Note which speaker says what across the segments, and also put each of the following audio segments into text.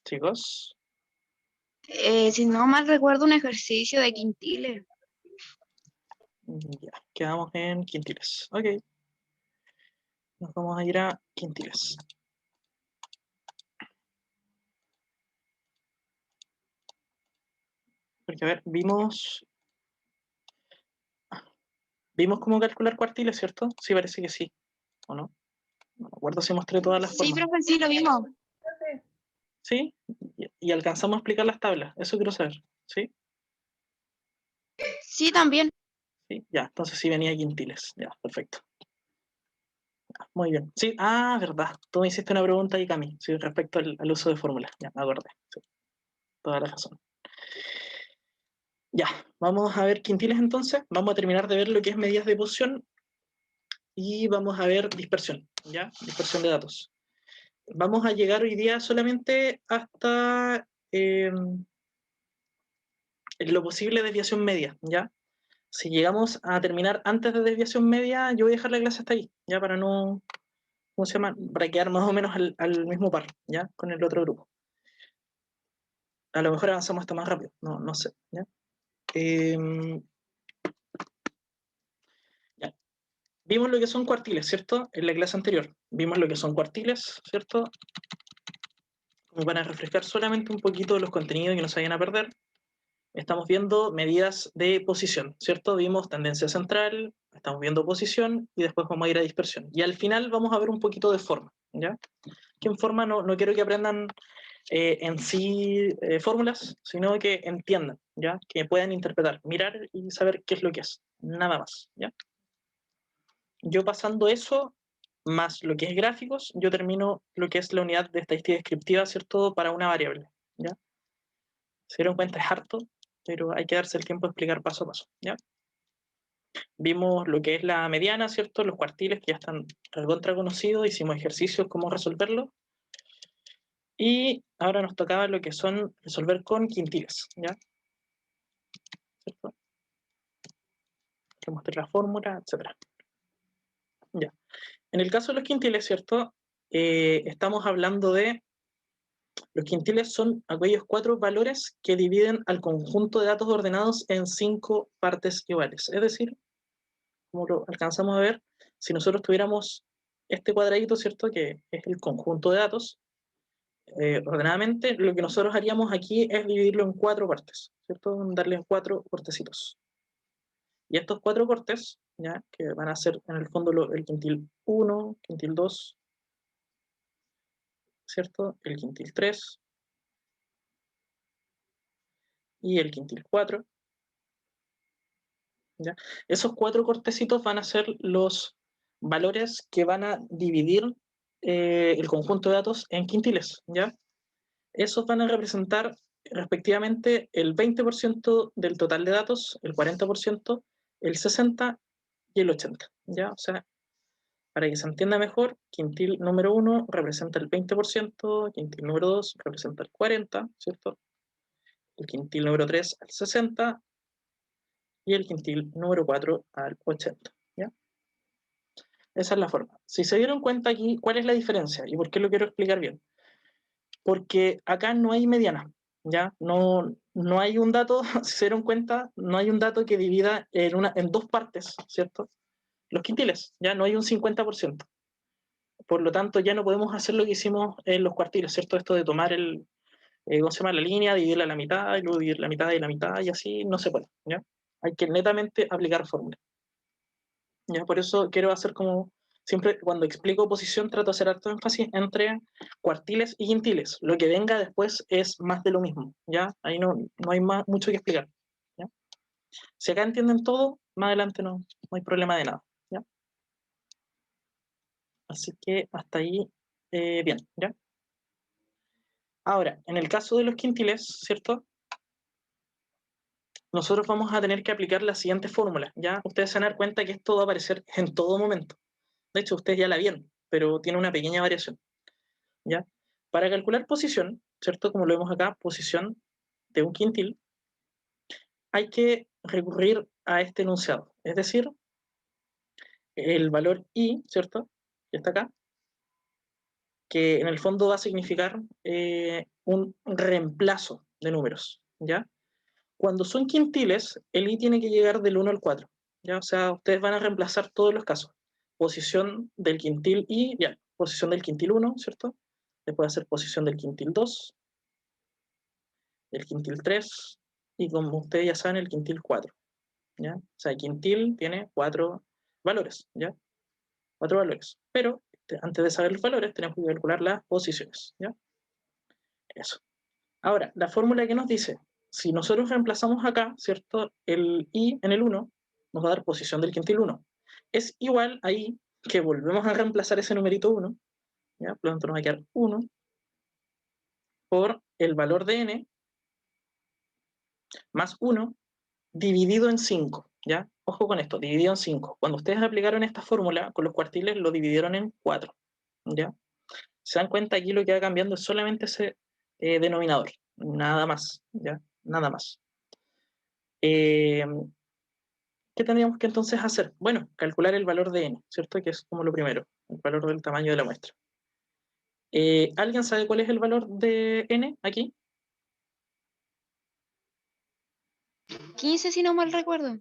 Speaker 1: chicos.
Speaker 2: Si no mal recuerdo, un ejercicio de quintiles.
Speaker 1: Ya, quedamos en quintiles. Ok. Nos vamos a ir a quintiles. Porque, a ver, vimos cómo calcular cuartiles, ¿cierto? Sí, parece que sí, ¿o no? No me acuerdo si mostré todas las
Speaker 2: Sí,
Speaker 1: formas.
Speaker 2: profe, sí, lo vimos.
Speaker 1: ¿Sí? Y alcanzamos a explicar las tablas. Eso quiero saber. ¿Sí?
Speaker 2: Sí, también.
Speaker 1: Sí, ya. Entonces sí venía quintiles. Ya, perfecto. Ya, muy bien. Sí, verdad. Tú me hiciste una pregunta ahí, Cami, sí, respecto al uso de fórmulas. Ya, me acordé. Sí, toda la razón. Ya, vamos a ver quintiles entonces. Vamos a terminar de ver lo que es medidas de posición y vamos a ver dispersión, ¿ya? Dispersión de datos. Vamos a llegar hoy día solamente hasta lo posible desviación media, ¿ya? Si llegamos a terminar antes de desviación media, yo voy a dejar la clase hasta ahí, ya para no, ¿cómo se llama? Para quedar más o menos al mismo par, ya, con el otro grupo. A lo mejor avanzamos hasta más rápido, no sé, ¿ya? Ya. Vimos lo que son cuartiles, ¿cierto? En la clase anterior. Vimos lo que son cuartiles, ¿cierto? Como para refrescar solamente un poquito los contenidos que no se vayan a perder. Estamos viendo medidas de posición, ¿cierto? Vimos tendencia central, estamos viendo posición y después vamos a ir a dispersión. Y al final vamos a ver un poquito de forma, ¿ya? Que en forma no quiero que aprendan en sí fórmulas, sino que entiendan, ¿ya? Que puedan interpretar, mirar y saber qué es lo que es, nada más, ¿ya? Yo pasando eso, más lo que es gráficos, yo termino lo que es la unidad de estadística descriptiva, ¿cierto? Para una variable, ¿ya? Se dieron cuenta, es harto, pero hay que darse el tiempo de explicar paso a paso, ¿ya? Vimos lo que es la mediana, ¿cierto? Los cuartiles que ya están recontra conocidos, hicimos ejercicios, cómo resolverlo. Y ahora nos tocaba lo que son resolver con quintiles, ¿ya? ¿Cierto? Que mostré la fórmula, etc. Ya. En el caso de los quintiles, ¿cierto? Estamos hablando de los quintiles son aquellos 4 valores que dividen al conjunto de datos ordenados en 5 partes iguales. Es decir, como lo alcanzamos a ver, si nosotros tuviéramos este cuadradito, ¿cierto? Que es el conjunto de datos, ordenadamente, lo que nosotros haríamos aquí es dividirlo en 4 partes, ¿cierto? Darle 4 cortecitos. Y estos 4 cortes, ¿ya? Que van a ser en el fondo el quintil 1, quintil 2, ¿cierto? El quintil 3 y el quintil 4. ¿Ya? Esos 4 cortecitos van a ser los valores que van a dividir el conjunto de datos en quintiles, ¿ya? Esos van a representar respectivamente el 20% del total de datos, el 40%, el 60% y el 80%, ¿ya? O sea, para que se entienda mejor, quintil número 1 representa el 20%, quintil número 2 representa el 40%, ¿cierto? El quintil número 3 al 60% y el quintil número 4 al 80%, ¿ya? Esa es la forma. Si se dieron cuenta aquí, ¿cuál es la diferencia? ¿Y por qué lo quiero explicar bien? Porque acá no hay mediana, ¿ya? No hay un dato, si se dieron cuenta, no hay un dato que divida en 2 partes, ¿cierto? Los quintiles, ya no hay un 50%. Por lo tanto, ya no podemos hacer lo que hicimos en los cuartiles, ¿cierto? Esto de tomar ¿cómo se llama? La línea, dividirla a la mitad, y luego dividir la mitad y la mitad, y así no se puede, ¿ya? Hay que netamente aplicar fórmula. ¿Ya? Por eso quiero hacer como, siempre cuando explico posición trato de hacer harto énfasis entre cuartiles y quintiles. Lo que venga después es más de lo mismo, ¿ya? Ahí no hay mucho que explicar, ¿ya? Si acá entienden todo, más adelante no hay problema de nada, ¿ya? Así que hasta ahí, bien, ¿ya? Ahora, en el caso de los quintiles, ¿cierto? Nosotros vamos a tener que aplicar la siguiente fórmula, ¿ya? Ustedes se van a dar cuenta que esto va a aparecer en todo momento. De hecho, ustedes ya la vieron, pero tiene una pequeña variación, ¿ya? Para calcular posición, ¿cierto? Como lo vemos acá, posición de un quintil, hay que recurrir a este enunciado, es decir, el valor i, ¿cierto? Que está acá, que en el fondo va a significar un reemplazo de números, ¿ya? Cuando son quintiles, el i tiene que llegar del 1 al 4, ¿ya? O sea, ustedes van a reemplazar todos los casos. Posición del quintil i, ya, posición del quintil 1, ¿cierto? Después hacer posición del quintil 2, el quintil 3, y como ustedes ya saben, el quintil 4, ¿ya? O sea, el quintil tiene 4 valores, ¿ya? 4 valores. Pero antes de saber los valores, tenemos que calcular las posiciones, ¿ya? Eso. Ahora, la fórmula que nos dice, si nosotros reemplazamos acá, ¿cierto? El i en el 1 nos va a dar posición del quintil 1. Es igual ahí que volvemos a reemplazar ese numerito 1, ¿ya? Por lo tanto nos va a quedar 1 por el valor de n más 1 dividido en 5, ¿ya? Ojo con esto, dividido en 5. Cuando ustedes aplicaron esta fórmula con los cuartiles, lo dividieron en 4, ¿ya? Se dan cuenta, aquí lo que va cambiando es solamente ese denominador, nada más, ¿ya? Nada más. ¿Qué tendríamos que entonces hacer? Bueno, calcular el valor de n, ¿cierto? Que es como lo primero, el valor del tamaño de la muestra. ¿Alguien sabe cuál es el valor de n aquí?
Speaker 2: 15 si no mal recuerdo.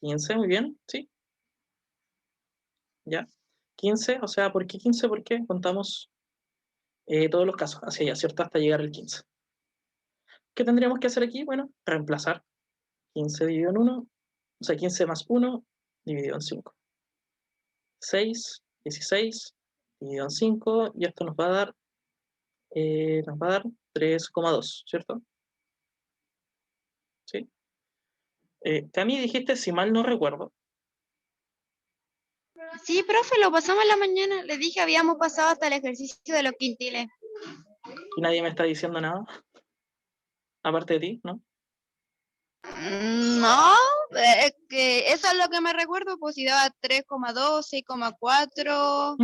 Speaker 1: 15, muy bien, ¿sí? ¿Ya? 15, o sea, ¿por qué 15? Porque contamos todos los casos hacia allá, ¿cierto? Hasta llegar al 15. ¿Qué tendríamos que hacer aquí? Bueno, reemplazar 15 dividido en 1, o sea, 15 más 1 dividido en 5. 6, 16 dividido en 5, y esto nos va a dar 3,2, ¿cierto? ¿Sí? Cami, dijiste, si mal no recuerdo,
Speaker 2: Sí, profe, lo pasamos en la mañana. Le dije, habíamos pasado hasta el ejercicio de los quintiles.
Speaker 1: y nadie me está diciendo nada, aparte de ti, ¿no?
Speaker 2: No, es que eso es lo que me recuerdo, pues si daba 3,2, 6,4,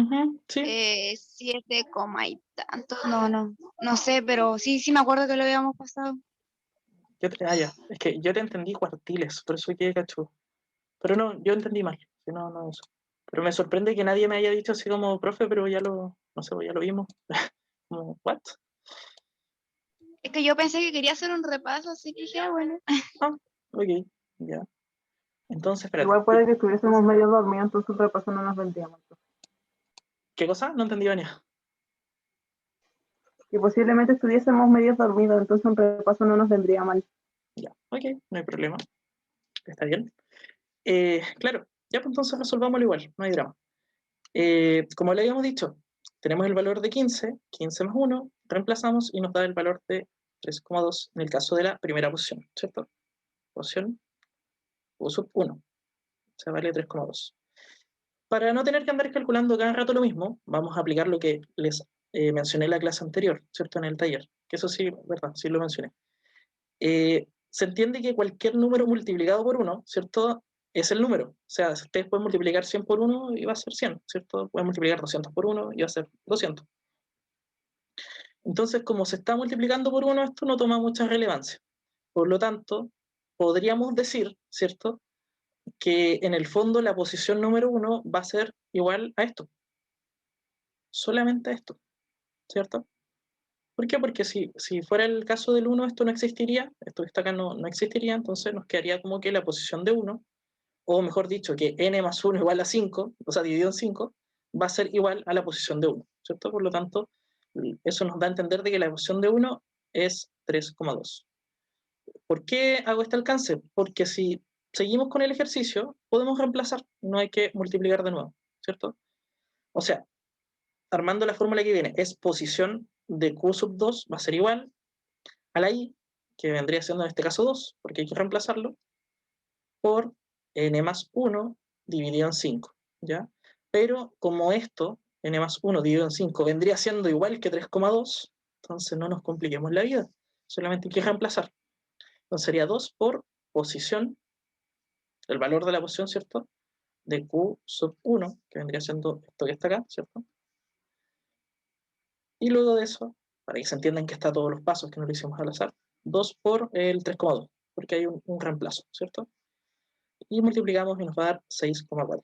Speaker 1: Sí.
Speaker 2: 7, y tantos, no sé, pero sí me acuerdo que lo habíamos pasado.
Speaker 1: Ya. Es que yo te entendí cuartiles, por eso que cacho. Pero no, yo entendí mal. Si no, no eso. Pero me sorprende que nadie me haya dicho así como, profe, pero ya lo, no sé, pues ya lo vimos. Como, ¿what?
Speaker 2: Es que yo pensé que quería hacer un repaso, así que dije, bueno.
Speaker 1: Ah, ok, ya. Entonces, espérate.
Speaker 3: Igual puede que estuviésemos medio dormidos, entonces el repaso no nos vendría mucho.
Speaker 1: ¿Qué cosa? No entendí, Vania.
Speaker 3: Que posiblemente estuviésemos medio dormidos, entonces un repaso no nos vendría mal.
Speaker 1: Ya, ok, no hay problema. Está bien. Claro, ya pues entonces resolvámoslo igual, no hay drama. Como le habíamos dicho, tenemos el valor de 15, 15 más 1, reemplazamos y nos da el valor de 3,2 en el caso de la primera posición, ¿cierto? Posición U sub 1, o sea, vale 3,2. Para no tener que andar calculando cada rato lo mismo, vamos a aplicar lo que les mencioné en la clase anterior, ¿cierto? En el taller, que eso sí, verdad, sí lo mencioné. Se entiende que cualquier número multiplicado por 1, ¿cierto? Es el número. O sea, ustedes pueden multiplicar 100 por 1 y va a ser 100, ¿cierto? Pueden multiplicar 200 por 1 y va a ser 200. Entonces, como se está multiplicando por 1, esto no toma mucha relevancia. Por lo tanto, podríamos decir, ¿cierto?, que en el fondo la posición número 1 va a ser igual a esto. Solamente a esto, ¿cierto? ¿Por qué? Porque si fuera el caso del 1, esto no existiría, esto que está acá no existiría, entonces nos quedaría como que la posición de 1, o mejor dicho, que n más 1 igual a 5, o sea, dividido en 5, va a ser igual a la posición de 1, ¿cierto? Por lo tanto, eso nos da a entender de que la posición de 1 es 3,2. ¿Por qué hago este alcance? Porque si seguimos con el ejercicio, podemos reemplazar, no hay que multiplicar de nuevo, ¿cierto? O sea, armando la fórmula que viene, es posición de Q sub 2, va a ser igual a la I, que vendría siendo en este caso 2, porque hay que reemplazarlo, por n más 1 dividido en 5, ¿ya? Pero como esto, n más 1 dividido en 5, vendría siendo igual que 3,2, entonces no nos compliquemos la vida, solamente hay que reemplazar. Entonces sería 2 por posición, el valor de la posición, ¿cierto?, de Q sub 1, que vendría siendo esto que está acá, ¿cierto? Y luego de eso, para que se entiendan que está todos los pasos, que no lo hicimos al azar, 2 por el 3,2, porque hay un reemplazo, ¿cierto? Y multiplicamos y nos va a dar 6,4,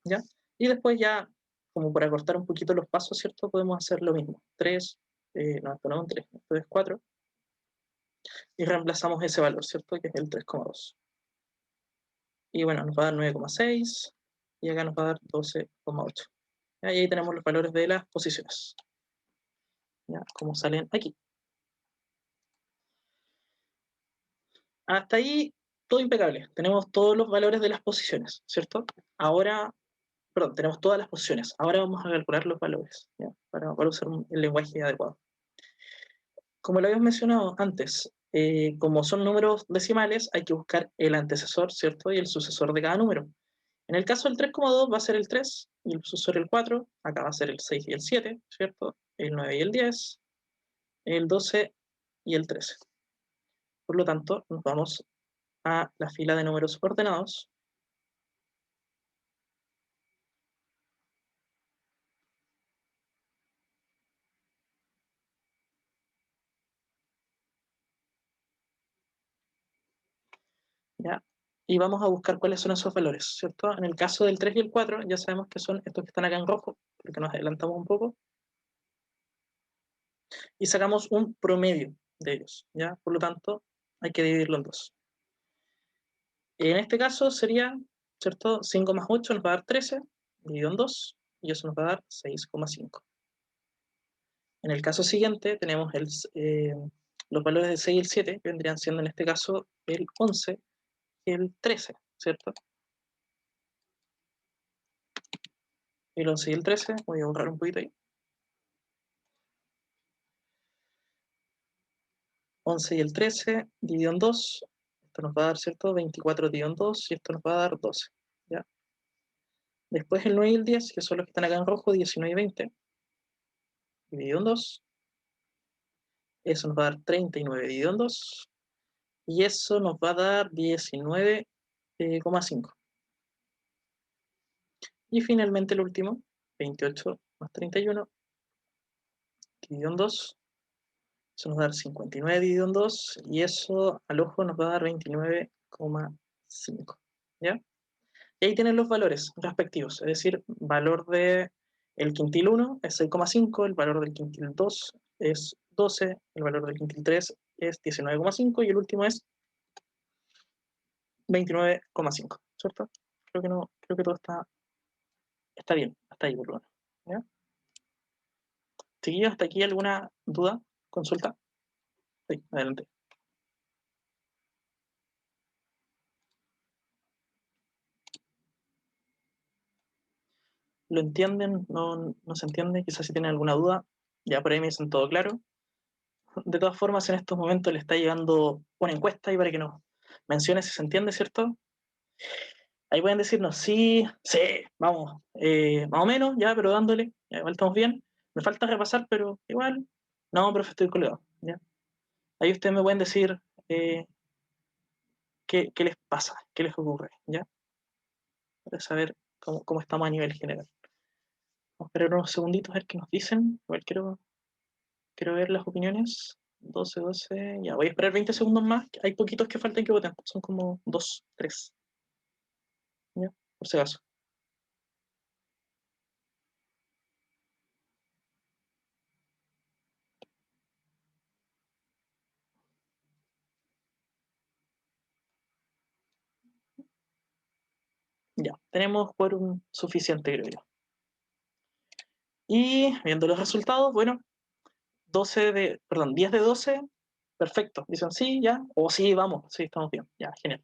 Speaker 1: ¿ya? Y después ya como para cortar un poquito los pasos, ¿cierto? Podemos hacer lo mismo. 3, no, esto no es un 3, esto es 4. Y reemplazamos ese valor, ¿cierto? Que es el 3,2. Y bueno, nos va a dar 9,6 y acá nos va a dar 12,8. Y ahí tenemos los valores de las posiciones. ¿Ya? Como salen aquí. Hasta ahí todo impecable. Tenemos todos los valores de las posiciones, ¿cierto? Ahora, perdón, tenemos todas las posiciones. Ahora vamos a calcular los valores, ¿ya? Para usar el lenguaje adecuado. Como lo habíamos mencionado antes, como son números decimales, hay que buscar el antecesor, ¿cierto? Y el sucesor de cada número. En el caso del 3,2 va a ser el 3, y el sucesor el 4, acá va a ser el 6 y el 7, ¿cierto? El 9 y el 10, el 12 y el 13. Por lo tanto, nos vamos a la fila de números ordenados. ¿Ya? Y vamos a buscar cuáles son esos valores, ¿cierto? En el caso del 3 y el 4, ya sabemos que son estos que están acá en rojo, porque nos adelantamos un poco, y sacamos un promedio de ellos, ¿ya? Por lo tanto, hay que dividirlo en dos. En este caso sería, ¿cierto? 5 más 8 nos va a dar 13, dividido en 2, y eso nos va a dar 6,5. En el caso siguiente tenemos los valores del 6 y el 7, que vendrían siendo en este caso el 11 y el 13, ¿cierto? El 11 y el 13, voy a borrar un poquito ahí. 11 y el 13 dividido en 2, esto nos va a dar, ¿cierto? 24 dividido en 2, y esto nos va a dar 12, ¿ya? Después el 9 y el 10, que son los que están acá en rojo, 19 y 20, dividido en 2, eso nos va a dar 39 dividido en 2, y eso nos va a dar 19,5. Y finalmente el último, 28 más 31, dividido en 2, eso nos va a dar 59 dividido en 2, y eso al ojo nos va a dar 29,5, ¿ya? Y ahí tienen los valores respectivos, es decir, valor de el quintil 1 es 6,5, el valor del quintil 2 es 12, el valor del quintil 3 es 19,5 y el último es 29,5, ¿cierto? Creo que todo está bien, hasta ahí por lo menos, ¿ya? ¿Chiquillos, hasta aquí alguna duda? ¿Consulta? Sí, adelante. ¿Lo entienden? ¿No se entiende? Quizás si tienen alguna duda, ya por ahí me dicen todo claro. De todas formas, en estos momentos le está llegando una encuesta y para que nos mencione si se entiende, ¿cierto? Ahí pueden decirnos sí, sí, vamos, más o menos, ya, pero dándole, ya, igual estamos bien. Me falta repasar, pero igual, no, profe, estoy colgado, ¿ya? Ahí ustedes me pueden decir eh, qué les pasa, qué les ocurre, ¿ya? Para saber cómo estamos a nivel general. Vamos a esperar unos segunditos a ver qué nos dicen. Igual quiero ver las opiniones. 12, ya, voy a esperar 20 segundos más. Hay poquitos que faltan que voten, son como 2, 3, ¿ya? Por si acaso. Ya, tenemos quórum suficiente, creo yo. Y viendo los resultados, bueno, 10 de 12, perfecto. Dicen sí, ya, o sí, vamos, sí, estamos bien, ya, genial.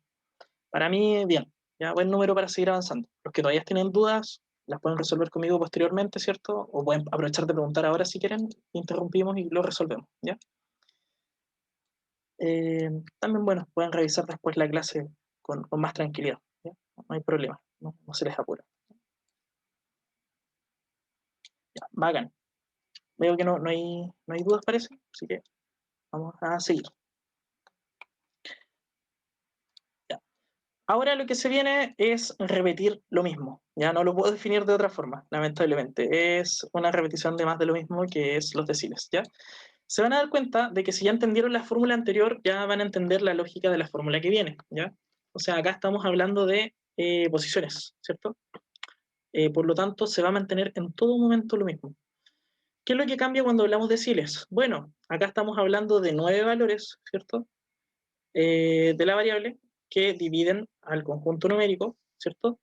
Speaker 1: Para mí, bien, ya, buen número para seguir avanzando. Los que todavía tienen dudas, las pueden resolver conmigo posteriormente, ¿cierto? O pueden aprovechar de preguntar ahora si quieren, interrumpimos y lo resolvemos, ¿ya? También, bueno, pueden revisar después la clase con más tranquilidad, ¿ya? No hay problema, no se les apura. Ya, bacán. Veo que no hay dudas, parece, así que vamos a seguir. Ya. Ahora lo que se viene es repetir lo mismo. Ya no lo puedo definir de otra forma, lamentablemente. Es una repetición de más de lo mismo, que es los deciles, ¿ya? Se van a dar cuenta de que si ya entendieron la fórmula anterior, ya van a entender la lógica de la fórmula que viene, ¿ya? O sea, acá estamos hablando de posiciones, ¿cierto? Por lo tanto, se va a mantener en todo momento lo mismo. ¿Qué es lo que cambia cuando hablamos de deciles? Bueno, acá estamos hablando de 9 valores, ¿cierto? De la variable que dividen al conjunto numérico, ¿cierto?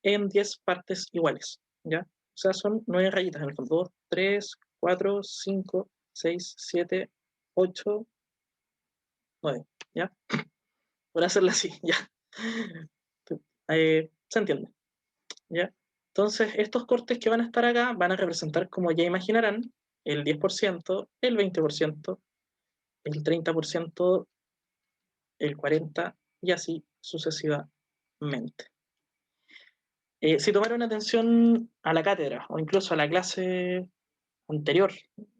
Speaker 1: En 10 partes iguales, ¿ya? O sea, son 9 rayitas en el fondo. 2, 3, 4, 5, 6, 7, 8, 9, ¿ya? Por hacerlo así, ¿ya? ¿Se entiende? ¿Ya? Entonces, estos cortes que van a estar acá van a representar, como ya imaginarán, el 10%, el 20%, el 30%, el 40% y así sucesivamente. Si tomaron atención a la cátedra o incluso a la clase anterior,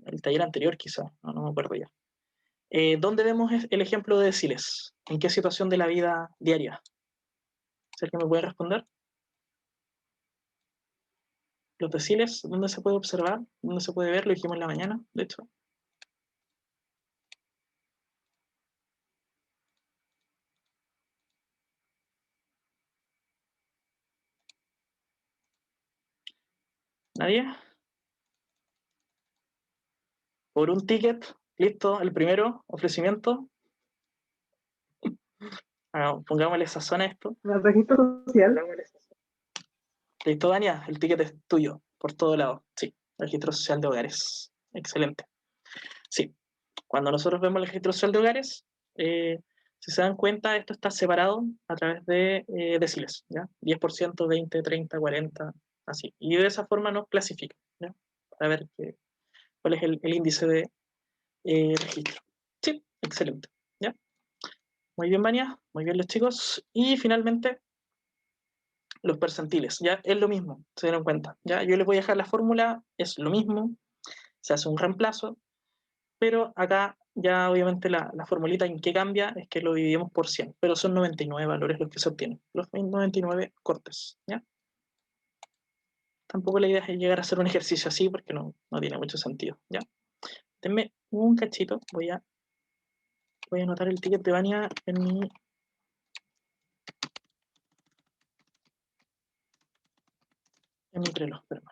Speaker 1: el taller anterior quizá, no me acuerdo ya, ¿dónde vemos el ejemplo de deciles? ¿En qué situación de la vida diaria? ¿Si alguien me puede responder? Los deciles, ¿dónde se puede observar? ¿Dónde se puede ver? Lo dijimos en la mañana, de hecho. ¿Nadie? Por un ticket, listo, el primero, ofrecimiento. Pongámosle sazón a esto.
Speaker 3: El registro social.
Speaker 1: Listo, Dania, el ticket es tuyo, por todo lado. Sí, registro social de hogares. Excelente. Sí, cuando nosotros vemos el registro social de hogares, si se dan cuenta, esto está separado a través de deciles, ¿ya? 10%, 20, 30, 40, así. Y de esa forma nos clasifica, ¿ya? Para ver cuál es el índice de registro. Sí, excelente, ¿ya? Muy bien, Vania, muy bien los chicos. Y finalmente, los percentiles, ¿ya? Es lo mismo, se dieron cuenta, ¿ya? Yo les voy a dejar la fórmula, es lo mismo, se hace un reemplazo, pero acá ya obviamente la formulita en que cambia es que lo dividimos por 100, pero son 99 valores los que se obtienen, los 99 cortes, ¿ya? Tampoco la idea es llegar a hacer un ejercicio así porque no tiene mucho sentido, ¿ya? Denme un cachito, voy a anotar el ticket de Vania en mi Trello, espérame.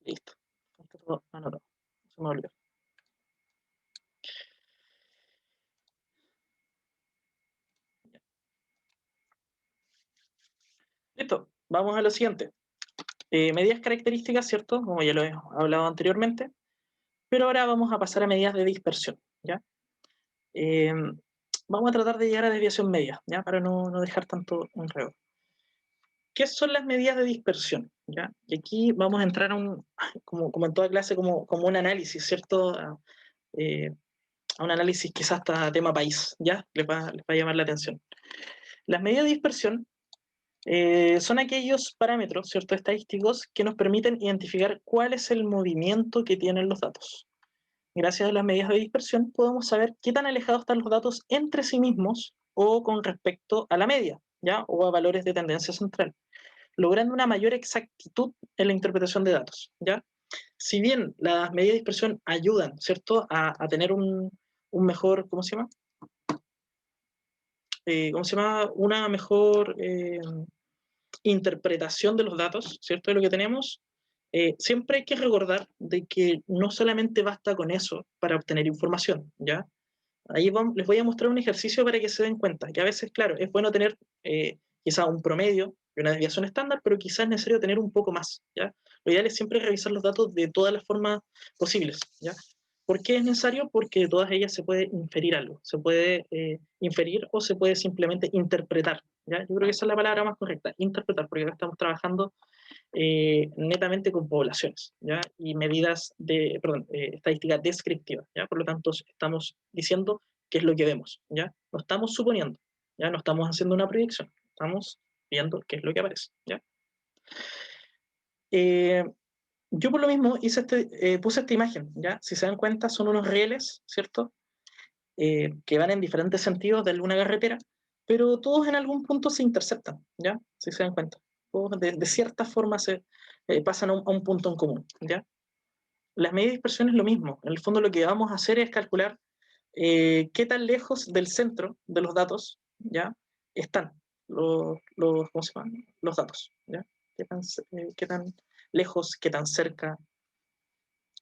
Speaker 1: Listo, está todo anotado, se me olvidó. Listo, vamos a lo siguiente. Medidas características, ¿cierto? Como ya lo he hablado anteriormente, pero ahora vamos a pasar a medidas de dispersión, ¿ya? Vamos a tratar de llegar a desviación media, ¿ya? Para no dejar tanto enredo. ¿Qué son las medidas de dispersión? ¿Ya? Y aquí vamos a entrar como en toda clase, como un análisis, ¿cierto? A un análisis quizás hasta tema país, ¿ya? Les va a llamar la atención. Las medidas de dispersión son aquellos parámetros, ¿cierto? Estadísticos que nos permiten identificar cuál es el movimiento que tienen los datos. Gracias a las medidas de dispersión podemos saber qué tan alejados están los datos entre sí mismos o con respecto a la media, ¿ya? O a valores de tendencia central, logrando una mayor exactitud en la interpretación de datos, ¿ya? Si bien las medidas de dispersión ayudan, ¿cierto? A tener un mejor, ¿cómo se llama? Una mejor interpretación de los datos, ¿cierto? De lo que tenemos. Siempre hay que recordar de que no solamente basta con eso para obtener información, ¿ya? Ahí les voy a mostrar un ejercicio para que se den cuenta, que a veces, claro, es bueno tener quizá un promedio y una desviación estándar, pero quizás es necesario tener un poco más, ¿ya? Lo ideal es siempre revisar los datos de todas las formas posibles, ¿ya? ¿Por qué es necesario? Porque de todas ellas se puede inferir algo, se puede inferir o se puede simplemente interpretar, ¿ya? Yo creo que esa es la palabra más correcta, interpretar, porque acá estamos trabajando netamente con poblaciones, ¿ya? Y medidas de, perdón, estadística descriptiva, ¿ya? Por lo tanto, estamos diciendo qué es lo que vemos, ¿ya? No estamos suponiendo, ¿ya? No estamos haciendo una predicción, estamos viendo qué es lo que aparece, ¿ya? Yo por lo mismo puse esta imagen, ¿ya? Si se dan cuenta, son unos rieles, ¿cierto? Que van en diferentes sentidos de alguna carretera, pero todos en algún punto se interceptan, ¿ya? Si se dan cuenta. Todos de cierta forma se pasan a un punto en común, ¿ya? Las medidas de dispersión es lo mismo. En el fondo lo que vamos a hacer es calcular qué tan lejos del centro de los datos, ¿ya? Están ¿cómo se llaman? Los datos, ¿ya? Qué tan lejos, qué tan cerca,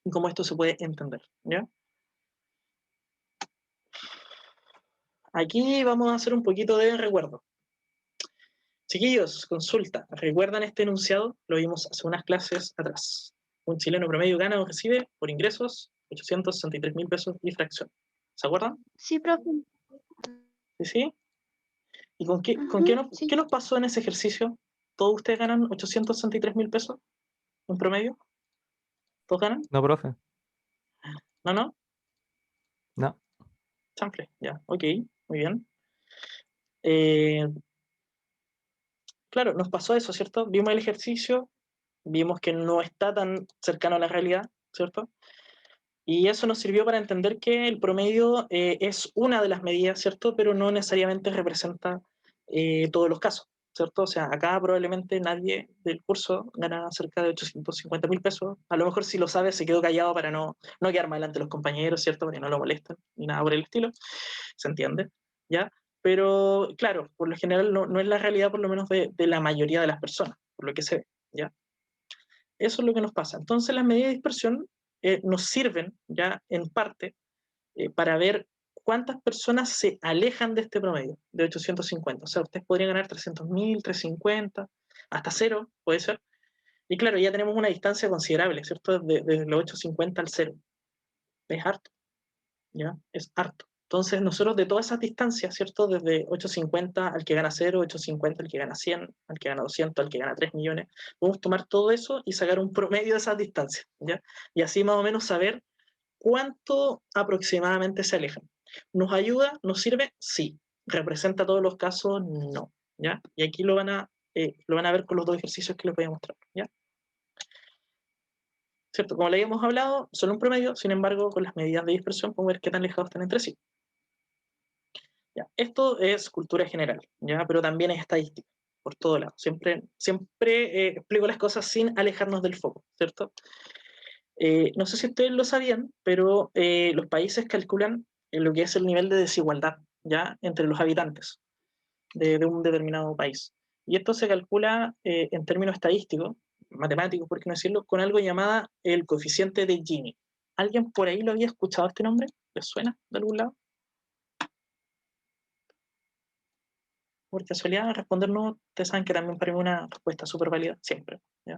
Speaker 1: y cómo esto se puede entender, ¿ya? Aquí vamos a hacer un poquito de recuerdo. Chiquillos, consulta, ¿recuerdan este enunciado? Lo vimos hace unas clases atrás. Un chileno promedio gana o recibe por ingresos 863.000 pesos y fracción. ¿Se acuerdan?
Speaker 2: Sí, profe.
Speaker 1: ¿Sí, sí? ¿Y con
Speaker 2: Sí.
Speaker 1: qué nos pasó en ese ejercicio? ¿Todos ustedes ganan 863.000 pesos en promedio? ¿Todos ganan?
Speaker 4: No, profe.
Speaker 1: ¿No, no?
Speaker 4: No.
Speaker 1: Chanfle, ya, ok, muy bien. Eh, claro, nos pasó eso, ¿cierto? Vimos el ejercicio, vimos que no está tan cercano a la realidad, ¿cierto? Y eso nos sirvió para entender que el promedio es una de las medidas, ¿cierto? Pero no necesariamente representa todos los casos, ¿cierto? O sea, acá probablemente nadie del curso gana cerca de 850.000 pesos. A lo mejor si lo sabe se quedó callado para no quedar mal delante de los compañeros, ¿cierto? Para que no lo molesten, ni nada por el estilo. ¿Se entiende? ¿Ya? Pero claro, por lo general no es la realidad por lo menos de la mayoría de las personas, por lo que se ve, ¿ya? Eso es lo que nos pasa. Entonces las medidas de dispersión nos sirven ya en parte para ver cuántas personas se alejan de este promedio de 850. O sea, ustedes podrían ganar 300.000, 350, hasta cero, puede ser. Y claro, ya tenemos una distancia considerable, ¿cierto? Desde los 850 al cero. Es harto, ¿ya? Es harto. Entonces, nosotros de todas esas distancias, ¿cierto? Desde 850 al que gana 0, 850 al que gana 100, al que gana 200, al que gana 3 millones, podemos tomar todo eso y sacar un promedio de esas distancias, ¿ya? Y así más o menos saber cuánto aproximadamente se alejan. ¿Nos ayuda? ¿Nos sirve? Sí. ¿Representa todos los casos? No, ¿ya? Y aquí lo van a ver con los dos ejercicios que les voy a mostrar, ¿ya? ¿Cierto? Como le habíamos hablado, son un promedio, sin embargo, con las medidas de dispersión podemos ver qué tan alejados están entre sí. ¿Ya? Esto es cultura general, ¿ya? Pero también es estadística, por todo lado. Siempre explico las cosas sin alejarnos del foco, ¿cierto? No sé si ustedes lo sabían, pero los países calculan lo que es el nivel de desigualdad, ¿ya? Entre los habitantes de un determinado país. Y esto se calcula en términos estadísticos, matemáticos, por qué no decirlo, con algo llamado el coeficiente de Gini. ¿Alguien por ahí lo había escuchado este nombre? ¿Les suena de algún lado? Por casualidad, responder no, ustedes saben que también para mí una respuesta súper válida, siempre, ¿ya?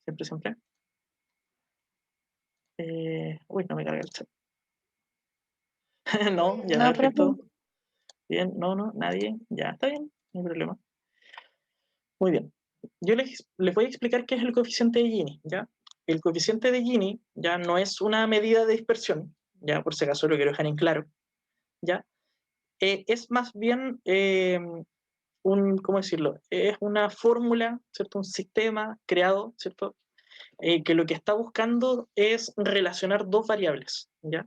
Speaker 1: Siempre, siempre. Uy, no me carga el chat. No, ya,
Speaker 2: No,
Speaker 1: perfecto.
Speaker 2: profe.
Speaker 1: Bien, no, nadie, ya, está bien, no hay problema. Muy bien. Yo les voy a explicar qué es el coeficiente de Gini, ¿ya? El coeficiente de Gini ya no es una medida de dispersión, ya por si acaso lo quiero dejar en claro, ¿ya? Es más bien ¿cómo decirlo? Es una fórmula, ¿cierto? Un sistema creado, ¿cierto? Que lo que está buscando es relacionar dos variables, ¿ya?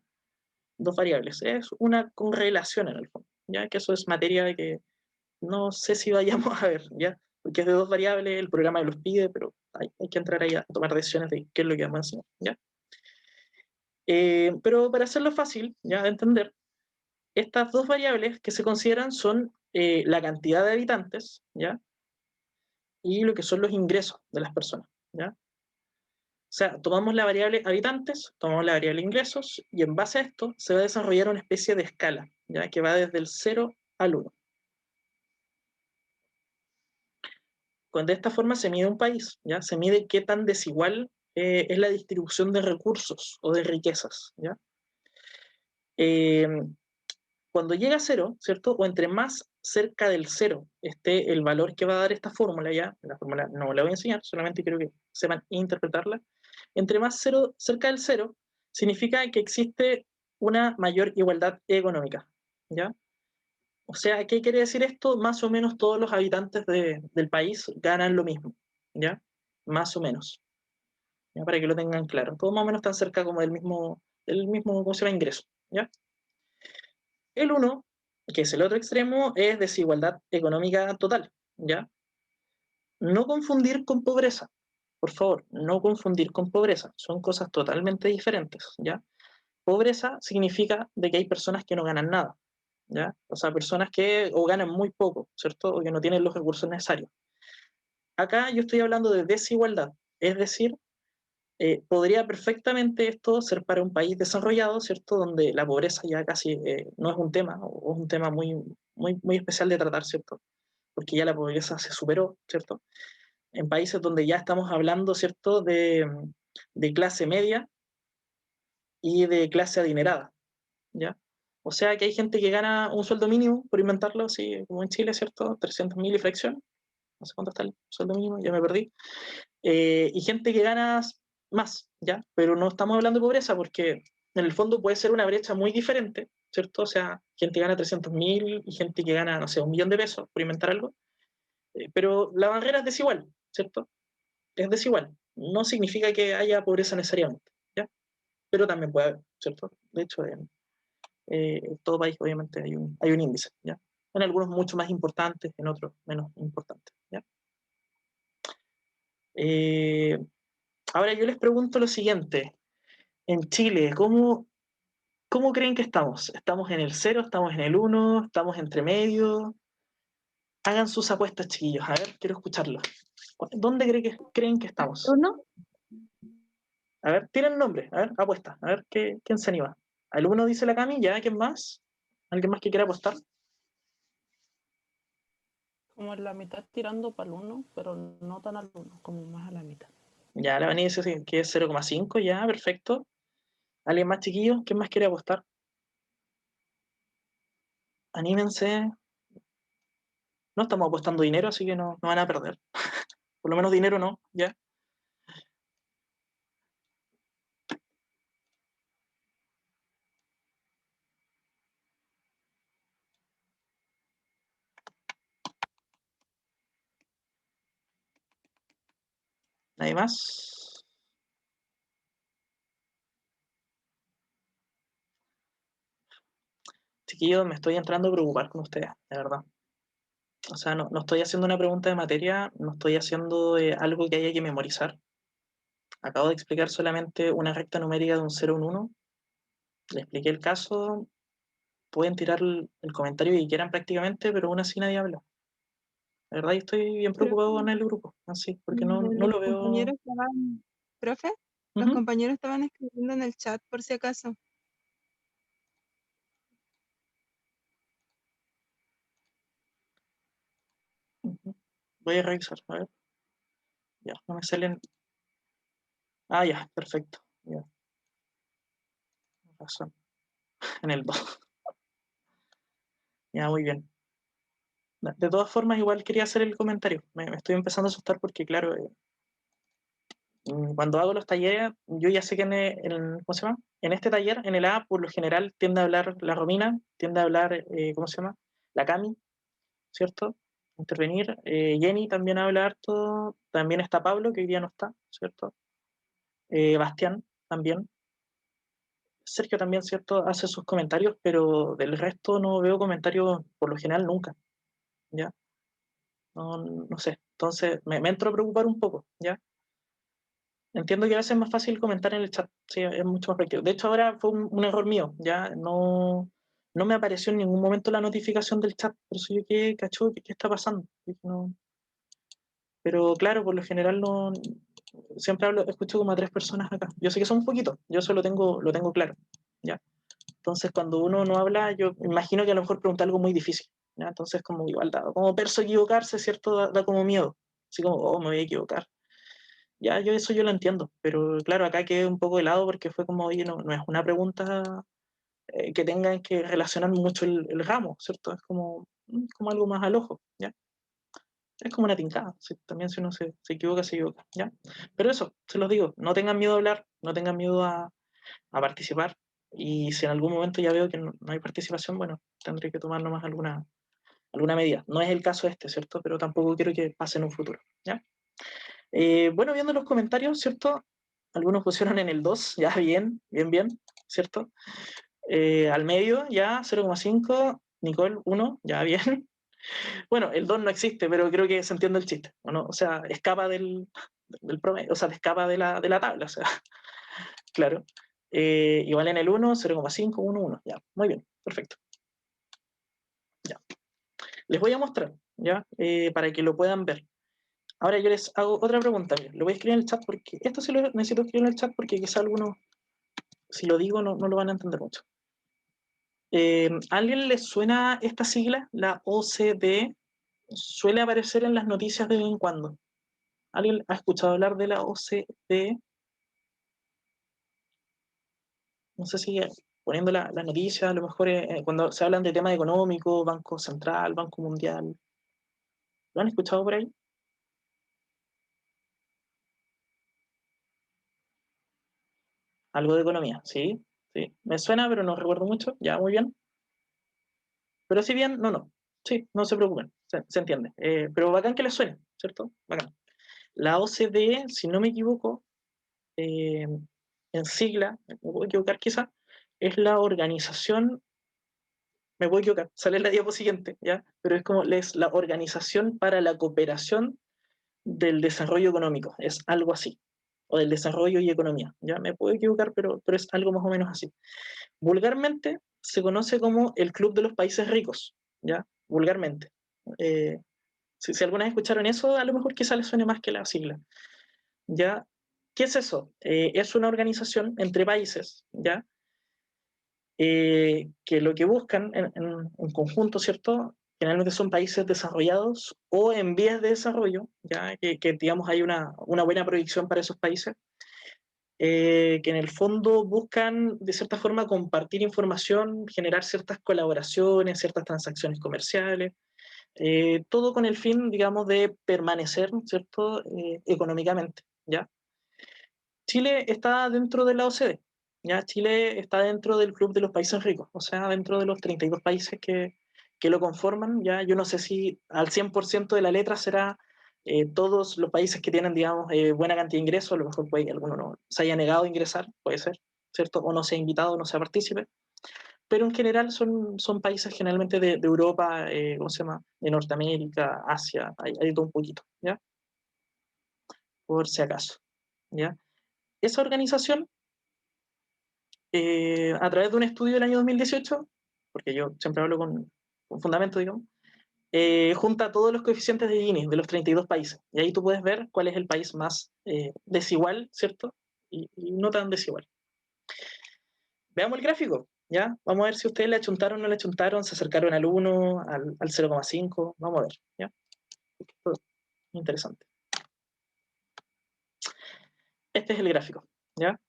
Speaker 1: Dos variables. Es una correlación en el fondo, ¿ya? Que eso es materia de que no sé si vayamos a ver, ¿ya? Porque es de dos variables, el programa los pide, pero hay que entrar ahí a tomar decisiones de qué es lo que vamos a enseñar, ¿ya? Pero para hacerlo fácil, ¿ya? De entender, estas dos variables que se consideran son la cantidad de habitantes, ¿ya? Y lo que son los ingresos de las personas, ¿ya? O sea, tomamos la variable habitantes, tomamos la variable ingresos, y en base a esto se va a desarrollar una especie de escala, ¿ya? Que va desde el 0 al 1. De esta forma se mide un país, ¿ya? Se mide qué tan desigual es la distribución de recursos o de riquezas, ¿ya? Cuando llega a 0, ¿cierto? O entre más cerca del 0 esté el valor que va a dar esta fórmula, ¿ya? La fórmula no la voy a enseñar, solamente quiero que sepan interpretarla. Entre más cerca del 0, significa que existe una mayor igualdad económica, ¿ya? O sea, ¿qué quiere decir esto? Más o menos todos los habitantes del país ganan lo mismo, ¿ya? Más o menos, ¿ya? Para que lo tengan claro. Todos más o menos están cerca como del mismo ¿cómo se llama? Ingreso, ¿ya? El 1, que es el otro extremo, es desigualdad económica total, ¿ya? No confundir con pobreza, por favor, no confundir con pobreza. Son cosas totalmente diferentes, ¿ya? pobreza significa de que hay personas que no ganan nada, ¿ya? O sea, personas que o ganan muy poco, ¿cierto? O que no tienen los recursos necesarios. Acá yo estoy hablando de desigualdad, es decir, podría perfectamente esto ser para un país desarrollado, ¿cierto? Donde la pobreza ya casi no es un tema, o es un tema muy, muy, muy especial de tratar, ¿cierto? Porque ya la pobreza se superó, ¿cierto? En países donde ya estamos hablando, ¿cierto? De clase media y de clase adinerada, ¿ya? O sea que hay gente que gana un sueldo mínimo, por inventarlo, así como en Chile, ¿cierto? 300.000 y fracción, no sé cuánto está el sueldo mínimo, ya me perdí. Y gente que gana más, ¿ya? Pero no estamos hablando de pobreza porque en el fondo puede ser una brecha muy diferente, ¿cierto? O sea, gente que gana 300.000 y gente que gana, no sé, 1.000.000 de pesos, por inventar algo. Pero la barrera es desigual, ¿cierto? Es desigual. No significa que haya pobreza necesariamente, ¿ya? Pero también puede haber, ¿cierto? De hecho, en todo país obviamente hay un índice, ¿ya? En algunos mucho más importantes, en otros menos importantes, ¿ya? Ahora yo les pregunto lo siguiente. En Chile, ¿cómo creen que estamos? ¿Estamos en el 0? ¿Estamos en el 1? ¿Estamos entre medio? Hagan sus apuestas, chiquillos. A ver, quiero escucharlo. ¿Dónde creen que estamos?
Speaker 2: ¿Uno?
Speaker 1: A ver, tienen nombre. A ver, apuesta. A ver, ¿quién se anima? Al 1 dice la Cami, ¿ya? ¿Quién más? ¿Alguien más que quiera apostar?
Speaker 4: Como en la mitad tirando para el 1, pero no tan al 1, como más a la mitad.
Speaker 1: Ya, la Vani dice que es 0,5, ya, perfecto. ¿Alguien más, chiquillos? ¿Quién más quiere apostar? Anímense. No estamos apostando dinero, así que no van a perder. Por lo menos dinero no, ¿ya? ¿Nadie más? Chiquillos, me estoy entrando a preocupar con ustedes, de verdad. O sea, no estoy haciendo una pregunta de materia, no estoy haciendo algo que haya que memorizar. Acabo de explicar solamente una recta numérica de un 0 a un 1. Le expliqué el caso. Pueden tirar el comentario que quieran prácticamente, pero aún así nadie habla. La verdad, yo estoy bien preocupado con el grupo, así, porque no
Speaker 5: Los
Speaker 1: lo veo.
Speaker 5: compañeros estaban, profe, los
Speaker 1: Ujú,
Speaker 5: compañeros estaban escribiendo en el chat por si acaso.
Speaker 1: ujú. Voy a revisar, a ver. Ya, no me salen. Ah, ya, perfecto. Ya, razón. En el 2. Ya, muy bien. De todas formas, igual quería hacer el comentario. Me estoy empezando a asustar porque, claro, cuando hago los talleres, yo ya sé que ¿cómo se llama? En este taller, en el A, por lo general, tiende a hablar la Romina, tiende a hablar, ¿cómo se llama? La Cami, ¿cierto? Intervenir. Jenny también habla harto. También está Pablo, que hoy día no está, ¿cierto? Bastián también. Sergio también, ¿cierto? Hace sus comentarios, pero del resto no veo comentarios por lo general nunca, ¿ya? No sé. Entonces me entro a preocupar un poco, ¿ya? Entiendo que a veces es más fácil comentar en el chat, sí, es mucho más práctico. De hecho, ahora fue un error mío, ya no me apareció en ningún momento la notificación del chat, por eso yo quedé, cacho, ¿qué está pasando? Pero claro, por lo general siempre escucho como a 3 personas acá. Yo sé que son un poquito, yo eso lo tengo claro, ¿ya? Entonces, cuando uno no habla, yo imagino que a lo mejor pregunta algo muy difícil, ¿ya? Entonces, como igual como perso equivocarse, ¿cierto? Da como miedo, así como, oh, me voy a equivocar. Ya, eso yo lo entiendo, pero claro, acá quedé un poco helado porque fue como, oye, no es una pregunta que tengan que relacionar mucho el ramo, ¿cierto? Es como algo más al ojo, ¿ya? Es como una tincada, también si uno se equivoca, se equivoca, ¿ya? Pero eso, se los digo, no tengan miedo a hablar, no tengan miedo a participar, y si en algún momento ya veo que no hay participación, bueno, tendré que tomar nomás alguna medida. No es el caso este, ¿cierto? Pero tampoco quiero que pase en un futuro, ¿ya? Bueno, viendo los comentarios, ¿cierto? Algunos pusieron en el 2, ya bien, ¿cierto? Al medio, ya 0,5, Nicole 1, ya bien. Bueno, el 2 no existe, pero creo que se entiende el chiste, ¿no? O sea, escapa del promedio, o sea, escapa de la tabla, o sea, claro. igual en el 1, 0,5, 1, 1. Ya, muy bien, perfecto. Ya. Les voy a mostrar, ¿ya? Para que lo puedan ver. Ahora yo les hago otra pregunta. Lo voy a escribir en el chat porque esto sí lo necesito escribir en el chat porque quizá algunos, si lo digo, no lo van a entender mucho. ¿A alguien le suena esta sigla, la OCDE? Suele aparecer en las noticias de vez en cuando. ¿Alguien ha escuchado hablar de la OCDE? No sé si poniendo la noticia, a lo mejor cuando se hablan de temas económicos, Banco Central, Banco Mundial. ¿Lo han escuchado por ahí? Algo de economía, sí, sí. Me suena, pero no recuerdo mucho. Ya, muy bien. Pero si bien, no. Sí, no se preocupen, se entiende. Pero bacán que les suene, ¿cierto? Bacán. La OCDE, si no me equivoco, en sigla, me puedo equivocar quizá, es la organización, me puedo equivocar, sale en la diapo siguiente, ¿ya? Pero es como es la Organización para la Cooperación del Desarrollo Económico, es algo así, o del Desarrollo y Economía, ¿ya? Me puedo equivocar, pero es algo más o menos así. Vulgarmente se conoce como el Club de los Países Ricos, ¿ya? Vulgarmente. Si alguna vez escucharon eso, a lo mejor quizá les suene más que la sigla, ¿ya? ¿Qué es eso? Es una organización entre países, ¿ya? Que lo que buscan en conjunto, ¿cierto? Generalmente son países desarrollados o en vías de desarrollo, ¿ya? Que digamos hay una buena proyección para esos países, que en el fondo buscan de cierta forma compartir información, generar ciertas colaboraciones, ciertas transacciones comerciales, todo con el fin, digamos, de permanecer, ¿cierto? Económicamente, ¿ya? Chile está dentro de la OCDE, ¿ya? Chile está dentro del Club de los Países Ricos, o sea, dentro de los 32 países que lo conforman, ¿ya? Yo no sé si al 100% de la letra será todos los países que tienen, digamos, buena cantidad de ingresos, a lo mejor puede que alguno no se haya negado a ingresar, puede ser, ¿cierto? O no sea invitado, no sea partícipe, pero en general son países generalmente de Europa, ¿cómo se llama? De Norteamérica, Asia, hay todo un poquito, ¿ya? Por si acaso, ¿ya? Esa organización a través de un estudio del año 2018, porque yo siempre hablo con fundamento, digamos, junta todos los coeficientes de Gini de los 32 países. Y ahí tú puedes ver cuál es el país más desigual, ¿cierto? Y no tan desigual. Veamos el gráfico, ¿ya? Vamos a ver si ustedes le achuntaron o no le achuntaron, se acercaron al 1, al 0,5. Vamos a ver, ¿ya? Esto es interesante. Este es el gráfico, ¿ya?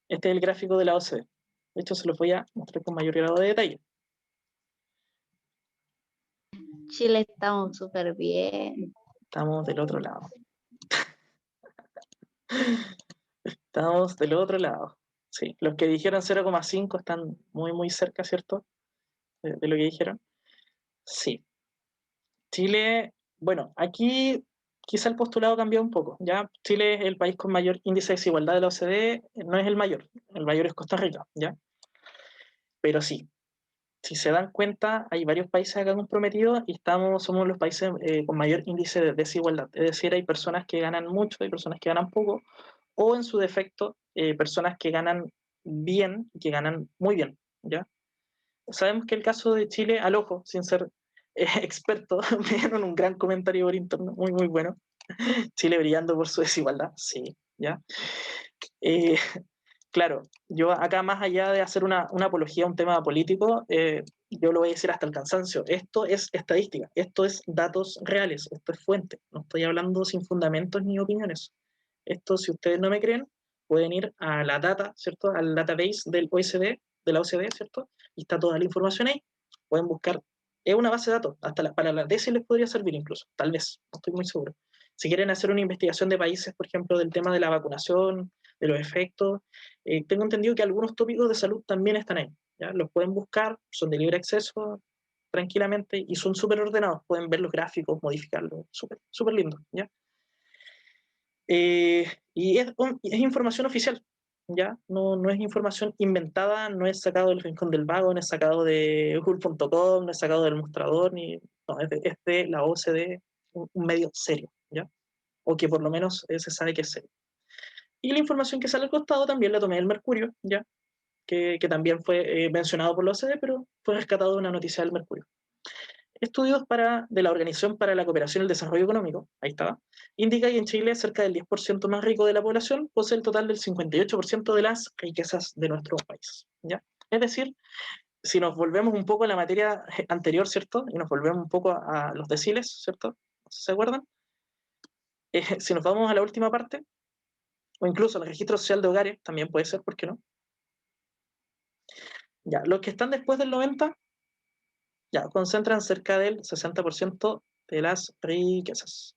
Speaker 1: Este es el gráfico de la OCDE. De hecho, se los voy a mostrar con mayor grado de detalle.
Speaker 2: Chile estamos súper bien.
Speaker 1: Estamos del otro lado. Estamos del otro lado. Sí, los que dijeron 0,5 están muy, muy cerca, ¿cierto? De lo que dijeron. Sí. Chile, bueno, aquí quizá el postulado cambió un poco. ¿Ya? Chile es el país con mayor índice de desigualdad de la OCDE, no es el mayor es Costa Rica, ¿ya? Pero sí, si se dan cuenta, hay varios países acá comprometidos y somos los países con mayor índice de desigualdad. Es decir, hay personas que ganan mucho, hay personas que ganan poco, o en su defecto, personas que ganan bien y que ganan muy bien, ¿ya? Sabemos que el caso de Chile, al ojo, sin ser experto, me dieron un gran comentario por interno, muy, muy bueno. Chile brillando por su desigualdad, sí, ¿ya? Eh, claro, yo acá más allá de hacer una apología a un tema político, yo lo voy a decir hasta el cansancio, esto es estadística, esto es datos reales, esto es fuente, no estoy hablando sin fundamentos ni opiniones. Esto, si ustedes no me creen, pueden ir a la data, ¿cierto? Al database del OECD, de la OCDE, ¿cierto? Y está toda la información ahí. Pueden buscar, es una base de datos, para la tesis les podría servir incluso, tal vez, no estoy muy seguro. Si quieren hacer una investigación de países, por ejemplo, del tema de la vacunación, de los efectos, tengo entendido que algunos tópicos de salud también están ahí, ¿ya? Los pueden buscar, son de libre acceso tranquilamente y son súper ordenados, pueden ver los gráficos, modificarlos, súper lindo, ¿ya? Y es información oficial, ¿ya? No es información inventada, no es sacado del Rincón del Vago, no es sacado de Google.com, no es sacado del mostrador, no, es de la OCDE, un medio serio, ¿ya? O que por lo menos se sabe que es serio. Y la información que sale al costado también la tomé del Mercurio, ¿ya? que también fue mencionado por la OCDE, pero fue rescatado de una noticia del Mercurio. Estudios de la Organización para la Cooperación y el Desarrollo Económico, ahí estaba, indica que en Chile cerca del 10% más rico de la población posee el total del 58% de las riquezas de nuestro país, ¿ya? Es decir, si nos volvemos un poco a la materia anterior, ¿cierto? Y nos volvemos un poco a los deciles, ¿cierto? ¿Se acuerdan? Si nos vamos a la última parte, o incluso al registro social de hogares, también puede ser, ¿por qué no? Ya, los que están después del 90, ya, concentran cerca del 60% de las riquezas,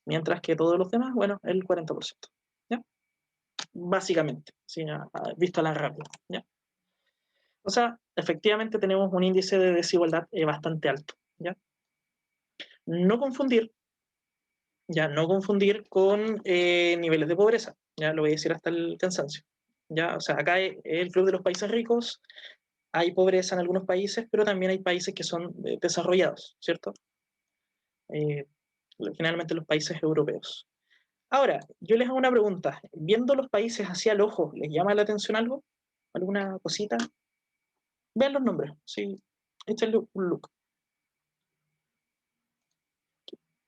Speaker 1: mientras que todos los demás, bueno, el 40%, ¿ya? Básicamente, ¿sí? Visto a la rápida, ¿ya? O sea, efectivamente tenemos un índice de desigualdad bastante alto, ¿ya? No confundir, ya, no confundir con niveles de pobreza, ya lo voy a decir hasta el cansancio, ya, o sea, acá el Club de los Países Ricos, hay pobreza en algunos países, pero también hay países que son desarrollados, ¿cierto? Eh, generalmente los países europeos. Ahora, yo les hago una pregunta. Viendo los países hacia el ojo, ¿les llama la atención algo? ¿Alguna cosita? Vean los nombres, sí, échenle un look.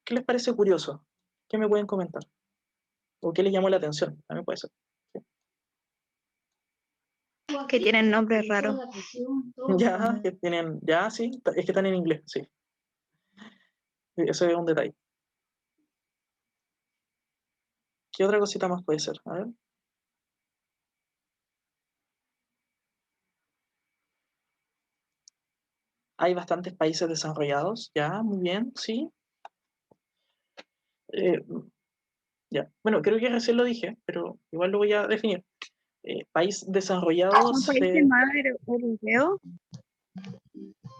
Speaker 1: ¿Qué les parece curioso? ¿Qué me pueden comentar? ¿O qué les llamó la atención? También puede ser.
Speaker 2: Que tienen nombres raros.
Speaker 1: Ya, que tienen, ya, sí, es que están en inglés, sí. Eso es un detalle. ¿Qué otra cosita más puede ser? A ver. Hay bastantes países desarrollados, ya, muy bien, sí. Eh, ya, bueno, creo que recién lo dije, pero igual lo voy a definir. País desarrollado
Speaker 2: ¿Son países más europeos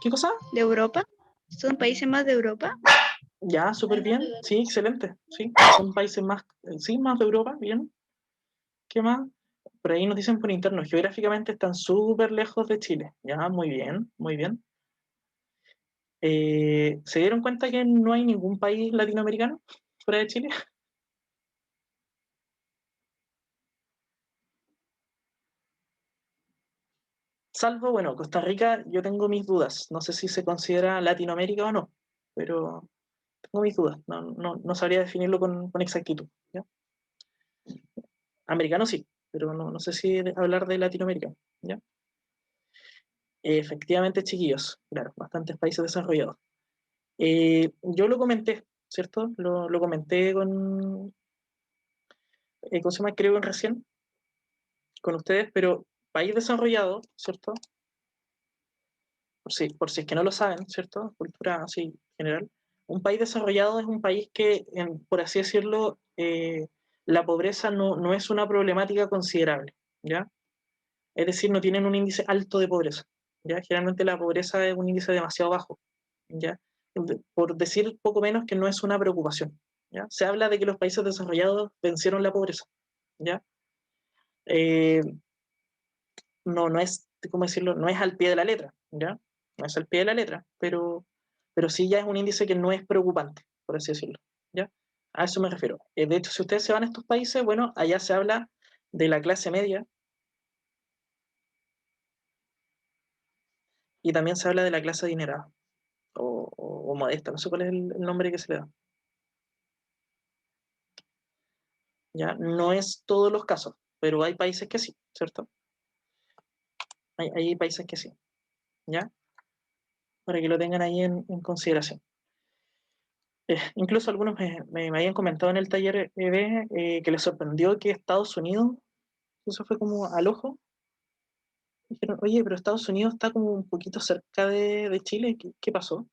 Speaker 1: ¿Qué cosa?
Speaker 2: de Europa? ¿Son países más de Europa?
Speaker 1: Ya, súper bien, sí, excelente, sí. Son países más, sí, más de Europa, bien. ¿Qué más? Por ahí nos dicen por interno, geográficamente están súper lejos de Chile. Ya, muy bien, muy bien. ¿Se dieron cuenta que no hay ningún país latinoamericano fuera de Chile? Salvo, bueno, Costa Rica, yo tengo mis dudas. No sé si se considera Latinoamérica o no, pero tengo mis dudas. No sabría definirlo con exactitud. ¿Ya? Americano sí, pero no sé si hablar de Latinoamérica. ¿Ya? Efectivamente, chiquillos, claro, bastantes países desarrollados. Yo lo comenté, ¿cierto? Lo comenté ¿cómo se llama? Creo en recién, con ustedes, pero país desarrollado, ¿cierto? Por si es que no lo saben, ¿cierto? Cultura así general. Un país desarrollado es un país que, por así decirlo, la pobreza no es una problemática considerable, ¿ya? Es decir, no tienen un índice alto de pobreza, ¿ya? Generalmente la pobreza es un índice demasiado bajo, ¿ya? Por decir poco menos que no es una preocupación, ¿ya? Se habla de que los países desarrollados vencieron la pobreza, ¿ya? Eh, no es, ¿cómo decirlo? No es al pie de la letra, ¿ya? No es al pie de la letra, pero sí ya es un índice que no es preocupante, por así decirlo, ¿ya? A eso me refiero. De hecho, si ustedes se van a estos países, bueno, allá se habla de la clase media y también se habla de la clase adinerada o modesta, no sé cuál es el nombre que se le da. ¿Ya? No es todos los casos, pero hay países que sí, ¿cierto? Hay países que sí, ¿ya? Para que lo tengan ahí en consideración. Incluso algunos me habían comentado en el taller que les sorprendió que Estados Unidos, eso fue como al ojo, dijeron, oye, pero Estados Unidos está como un poquito cerca de Chile, ¿qué pasó?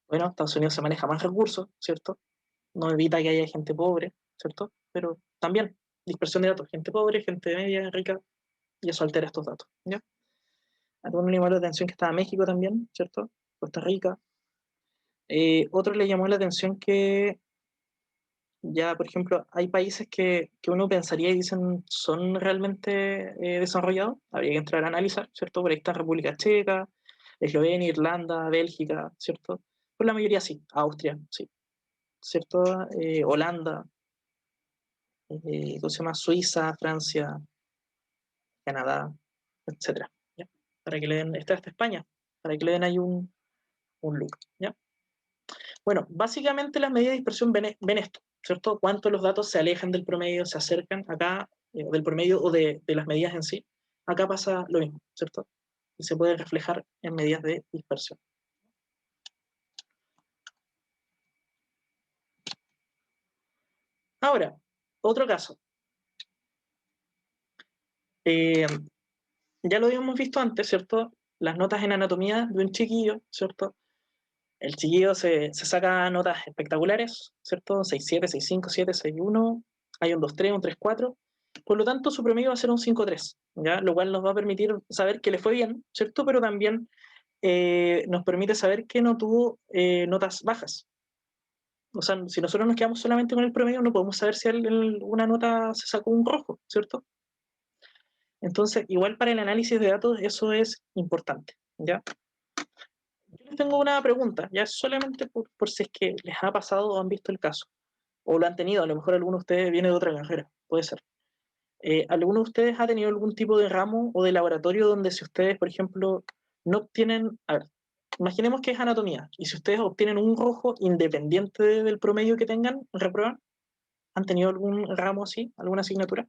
Speaker 1: Bueno, Estados Unidos se maneja más recursos, ¿cierto? No evita que haya gente pobre, ¿cierto? Pero también dispersión de datos, gente pobre, gente media, rica, y eso altera estos datos, ¿ya? Algunos le llamó la atención que estaba México también, ¿cierto? Costa Rica. Otro le llamó la atención que ya, por ejemplo, hay países que uno pensaría y dicen son realmente desarrollados, habría que entrar a analizar, ¿cierto? Por ahí está República Checa, Eslovenia, Irlanda, Bélgica, ¿cierto? Por la mayoría sí, Austria, sí, ¿cierto? Holanda, ¿cómo se llama? Suiza, Francia, Canadá, etcétera, ¿ya? Para que le den, esta es España, para que le den ahí un look, ¿ya? Bueno, básicamente las medidas de dispersión ven esto, ¿cierto? Cuánto los datos se alejan del promedio, se acercan acá, del promedio o de las medidas en sí. Acá pasa lo mismo, ¿cierto? Y se puede reflejar en medidas de dispersión. Ahora, otro caso. Ya lo habíamos visto antes, ¿cierto? Las notas en anatomía de un chiquillo, ¿cierto? El chiquillo se saca notas espectaculares, ¿cierto? 6.7, 6.5, 7, 6.1, hay un 2.3, un 3.4. Por lo tanto, su promedio va a ser un 5.3, ¿ya? Lo cual nos va a permitir saber que le fue bien, ¿cierto? Pero también nos permite saber que no tuvo notas bajas. O sea, si nosotros nos quedamos solamente con el promedio, no podemos saber si una nota se sacó un rojo, ¿cierto? Entonces, igual para el análisis de datos eso es importante, ¿ya? Yo les tengo una pregunta, ya solamente por si es que les ha pasado o han visto el caso, o lo han tenido, a lo mejor alguno de ustedes viene de otra carrera, puede ser. ¿Alguno de ustedes ha tenido algún tipo de ramo o de laboratorio donde si ustedes, por ejemplo, no obtienen, a ver, imaginemos que es anatomía, y si ustedes obtienen un rojo independiente del promedio que tengan, reprueban? ¿Han tenido algún ramo así, alguna asignatura?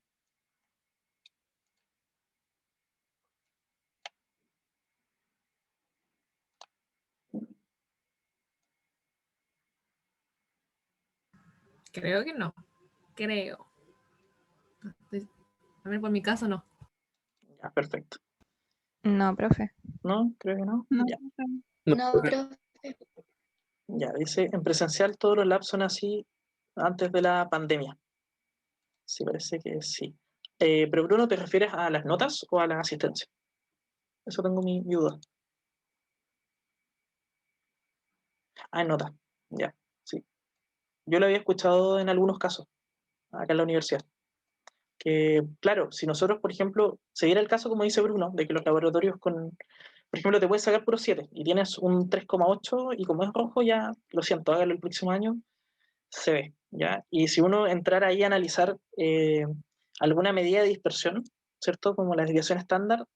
Speaker 6: Creo que no. Creo. A ver, por mi caso no.
Speaker 1: Ya, perfecto.
Speaker 2: No, profe.
Speaker 1: ¿No? Creo que no.
Speaker 5: No,
Speaker 1: Ya.
Speaker 7: No, profe.
Speaker 1: Ya, dice, en presencial todos los labs son así antes de la pandemia. Sí, parece que sí. Pero Bruno, ¿te refieres a las notas o a la asistencia? Eso tengo mi duda. Ah, en notas. Ya, sí. Yo lo había escuchado en algunos casos, acá en la universidad. Que, claro, si nosotros, por ejemplo, se diera el caso, como dice Bruno, de que los laboratorios por ejemplo, te puedes sacar puro 7 y tienes un 3,8 y como es rojo, ya, lo siento, hágalo el próximo año, se ve, ¿ya? Y si uno entrara ahí a analizar alguna medida de dispersión, ¿cierto? Como la desviación estándar,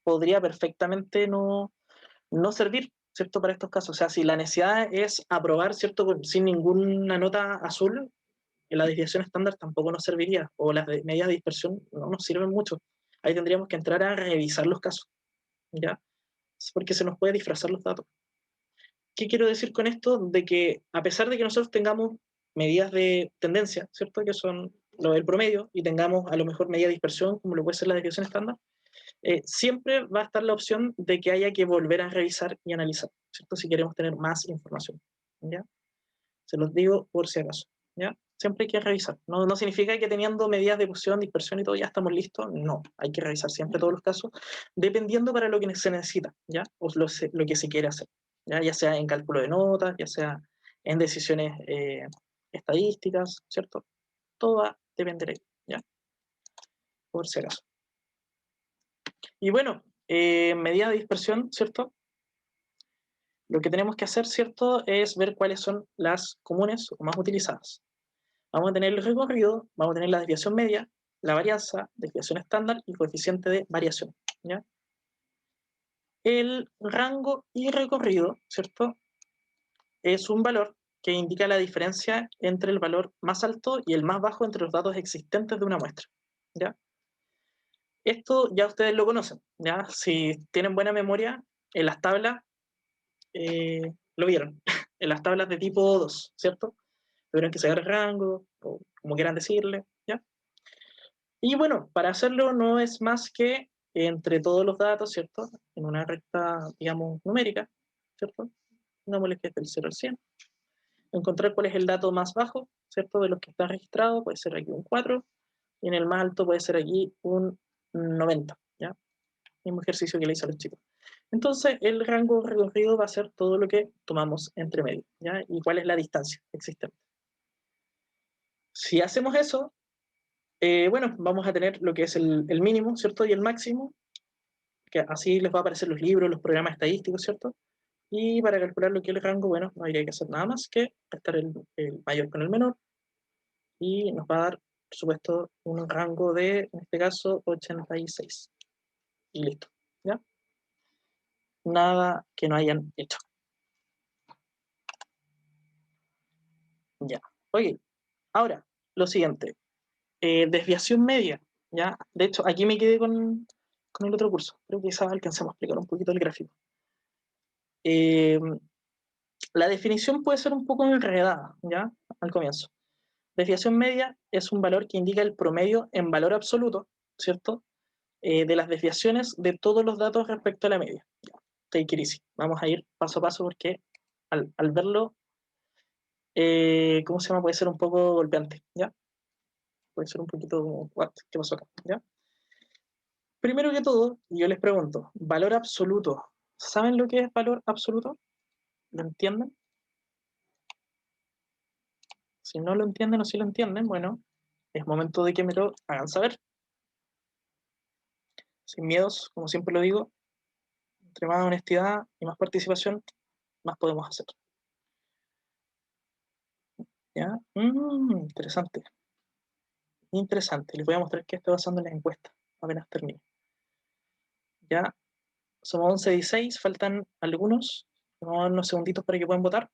Speaker 1: podría perfectamente no servir, ¿cierto? Para estos casos. O sea, si la necesidad es aprobar, ¿cierto? Sin ninguna nota azul, la desviación estándar tampoco nos serviría, o las medidas de dispersión no nos sirven mucho. Ahí tendríamos que entrar a revisar los casos, ¿ya? Porque se nos puede disfrazar los datos. ¿Qué quiero decir con esto? De que a pesar de que nosotros tengamos medidas de tendencia, ¿cierto? Que son lo del promedio, y tengamos a lo mejor medida de dispersión, como lo puede ser la desviación estándar, siempre va a estar la opción de que haya que volver a revisar y analizar, ¿cierto? Si queremos tener más información, ¿ya? Se los digo por si acaso, ¿ya? Siempre hay que revisar. No significa que teniendo medidas de fusión, dispersión y todo ya estamos listos. No, hay que revisar siempre todos los casos, dependiendo para lo que se necesita, ¿ya? O lo que se quiere hacer, ¿ya? Ya sea en cálculo de notas, ya sea en decisiones estadísticas, ¿cierto? Todo va a depender de ello, ¿ya? Por si acaso. Y bueno, medida de dispersión, ¿cierto? Lo que tenemos que hacer, ¿cierto?, es ver cuáles son las comunes o más utilizadas. Vamos a tener el recorrido, vamos a tener la desviación media, la varianza, desviación estándar y coeficiente de variación, ¿ya? El rango y recorrido, ¿cierto?, es un valor que indica la diferencia entre el valor más alto y el más bajo entre los datos existentes de una muestra, ¿ya? Esto ya ustedes lo conocen, ¿ya? Si tienen buena memoria, en las tablas lo vieron, en las tablas de tipo 2, ¿cierto? Tuvieron que sacar rango, o como quieran decirle, ¿ya? Y bueno, para hacerlo no es más que entre todos los datos, ¿cierto? En una recta, digamos, numérica, ¿cierto? Pongámosle que es del 0 al 100. Encontrar cuál es el dato más bajo, ¿cierto? De los que están registrados, puede ser aquí un 4, y en el más alto puede ser aquí un 90, ¿ya? Mismo ejercicio que le hice a los chicos. Entonces, el rango recorrido va a ser todo lo que tomamos entre medio, ¿ya? Y cuál es la distancia existente. Si hacemos eso, bueno, vamos a tener lo que es el mínimo, ¿cierto? Y el máximo, que así les va a aparecer los libros, los programas estadísticos, ¿cierto? Y para calcular lo que es el rango, bueno, no habría que hacer nada más que restar el mayor con el menor, y nos va a dar por supuesto, un rango de, en este caso, 86. Y listo, ¿ya? Nada que no hayan hecho. Ya, ok. Ahora, lo siguiente. Desviación media, ¿ya? De hecho, aquí me quedé con el otro curso. Creo que quizás alcancemos a explicar un poquito el gráfico. La definición puede ser un poco enredada, ¿ya? Al comienzo. Desviación media es un valor que indica el promedio en valor absoluto, ¿cierto? De las desviaciones de todos los datos respecto a la media. Ya, take it easy. Vamos a ir paso a paso porque al verlo, ¿cómo se llama? Puede ser un poco golpeante, ¿ya? Puede ser un poquito como, what, ¿qué pasó acá? ¿Ya? Primero que todo, yo les pregunto, valor absoluto. ¿Saben lo que es valor absoluto? ¿Lo entienden? Si no lo entienden o si lo entienden, bueno, es momento de que me lo hagan saber. Sin miedos, como siempre lo digo, entre más honestidad y más participación, más podemos hacer. ¿Ya? Interesante. Interesante. Les voy a mostrar qué estoy basando en las encuestas, apenas termine. Ya, somos 11:16, faltan algunos. Vamos a dar unos segunditos para que puedan votar.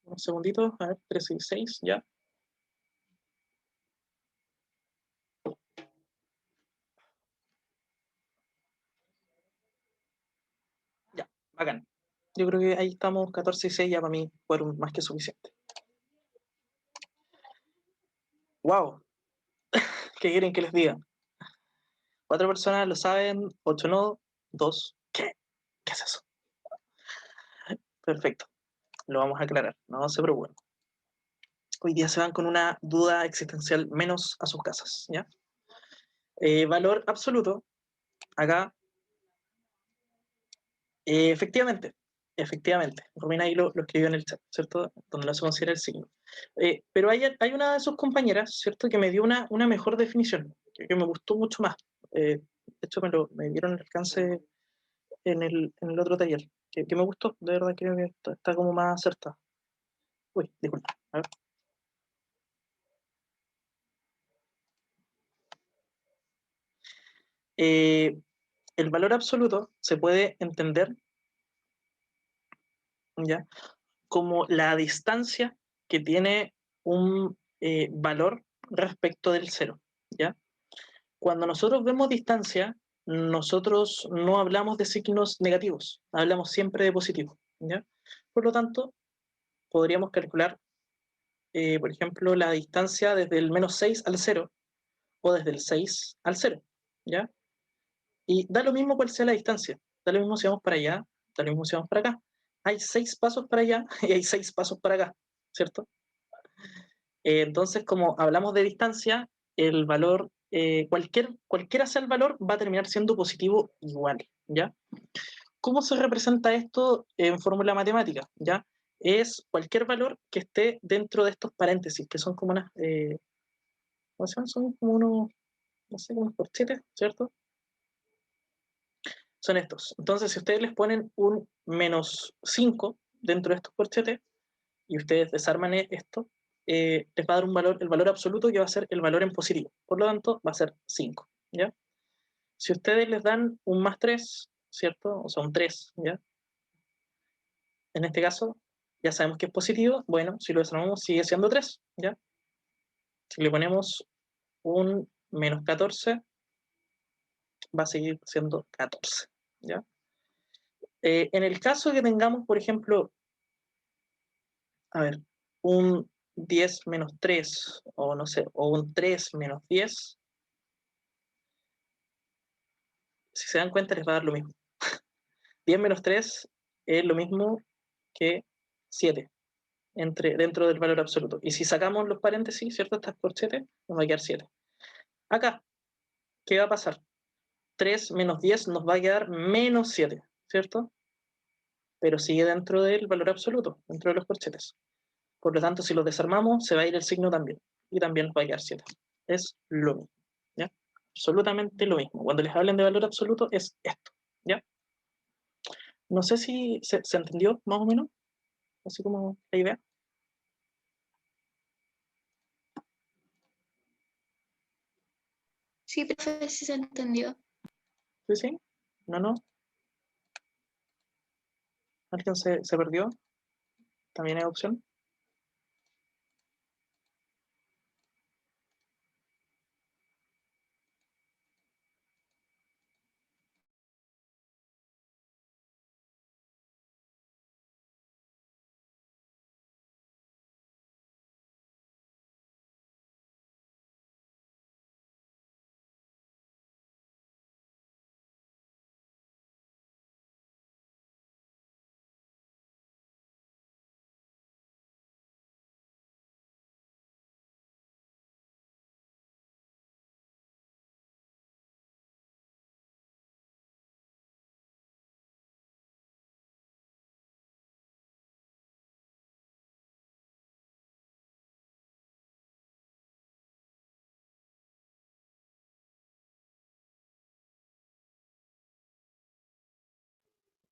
Speaker 1: Unos segunditos, a ver, 13:16, ya. Ya, bacán. Yo creo que ahí estamos, 14:06, ya para mí fueron más que suficiente. ¡Wow! ¿Qué quieren que les diga? 4 personas lo saben, 8 no, 2. ¿Qué? ¿Qué es eso? Perfecto. Lo vamos a aclarar, no se preocupen. Hoy día se van con una duda existencial menos a sus casas, ¿ya? Valor absoluto, acá, efectivamente, Romina ahí lo escribió en el chat, ¿cierto? Donde no se considera el signo. Pero hay una de sus compañeras, ¿cierto? Que me dio una mejor definición, que me gustó mucho más. De hecho, me dieron el alcance en el otro taller, que me gustó, de verdad que está como más acertada. Uy, disculpa, a ver. El valor absoluto se puede entender, ¿ya?, como la distancia que tiene un valor respecto del cero, ¿ya? Cuando nosotros vemos distancia, nosotros no hablamos de signos negativos, hablamos siempre de positivos, ¿ya? Por lo tanto, podríamos calcular, por ejemplo, la distancia desde el -6 al 0 o desde el 6 al 0, ¿ya? Y da lo mismo cuál sea la distancia, da lo mismo si vamos para allá, da lo mismo si vamos para acá. Hay 6 pasos para allá y hay 6 pasos para acá, ¿cierto? Entonces, como hablamos de distancia, el valor, cualquiera sea el valor, va a terminar siendo positivo igual, ¿ya? ¿Cómo se representa esto en fórmula matemática? ¿Ya? Es cualquier valor que esté dentro de estos paréntesis, que son como unas, ¿cómo se llaman? Son como unos, no sé, unos corchetes, ¿cierto? Son estos. Entonces, si ustedes les ponen un -5 dentro de estos corchetes, y ustedes desarman esto, les va a dar un valor, el valor absoluto, que va a ser el valor en positivo. Por lo tanto, va a ser 5, ¿ya? Si ustedes les dan un +3, ¿cierto? O sea, un 3, ¿ya? En este caso, ya sabemos que es positivo. Bueno, si lo desarmamos, sigue siendo 3, ¿ya? Si le ponemos un -14, va a seguir siendo 14, ¿ya? En el caso que tengamos, por ejemplo, a ver, un 10 menos 3, o no sé, o un 3 menos 10, si se dan cuenta les va a dar lo mismo. 10 menos 3 es lo mismo que 7 dentro del valor absoluto. Y si sacamos los paréntesis, ¿cierto? Estas corchetes, nos va a quedar 7. Acá, ¿qué va a pasar? 3 menos 10 nos va a quedar -7, ¿cierto? Pero sigue dentro del valor absoluto, dentro de los corchetes. Por lo tanto, si los desarmamos, se va a ir el signo también. Y también nos va a quedar 7. Es lo mismo, ¿ya? absolutamente lo mismo. Cuando les hablen de valor absoluto es esto, ¿ya? No sé si se entendió más o menos, así como la idea.
Speaker 7: Sí, profe, sí se entendió.
Speaker 1: ¿Sí, sí? ¿No, no? ¿Alguien se perdió? ¿También hay opción?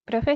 Speaker 2: Profe,